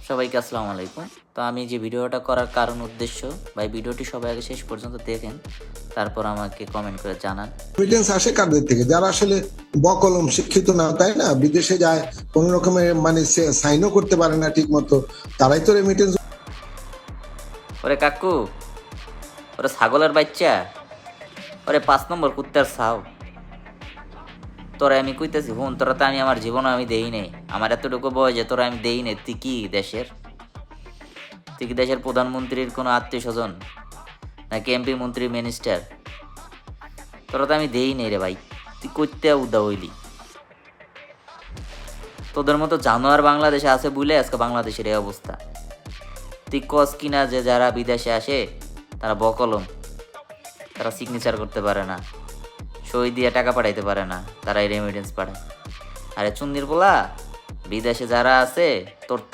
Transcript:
সবাইকে আসসালামু আলাইকুম। তো আমি যে ভিডিওটা করার কারণ উদ্দেশ্য, ভাই ভিডিওটি সবাই আগে শেষ পর্যন্ত দেখেন, তারপর আমাকে কমেন্ট করে জানান। রেমিটেন্স আসে কাদের থেকে? যারা আসলে বকলম শিক্ষিত না, তাই না? বিদেশে যায় কোন রকমের মানে সাইনও করতে পারে না ঠিক মতো, তারাই তো রেমিটেন্স। ওরে কাকু, ওরে ছাগলের বাচ্চা, ওরে 5 নম্বর কুত্তার ছাও, তোরা আমি কইতেছি হুন, তোরা তো আমি আমার জীবনে আমি দেই নাই। আমার এতটুকু বয়স যে তোরা আমি দেই নাই। তুই কি দেশের প্রধানমন্ত্রীর কোনো আত্মীয় স্বজন নাকি এমপি মন্ত্রী মিনিস্টার? তোরা তো আমি দেই নাই রে ভাই। তুই কইতে উদা হইলি? তোদের মতো জানোয়ার বাংলাদেশে আছে বুঝলে আজকে বাংলাদেশের এই অবস্থা। তুই কস কিনা যে যারা বিদেশে আসে তারা বকলম, তারা সিগনেচার করতে পারে না, সই দিয়ে টাকা পাঠাইতে পারে না, তারাই রেমিটেন্স পাঠায়। আরে চুন্নির পোলা, বিদেশে যারা আছে তোর থেকে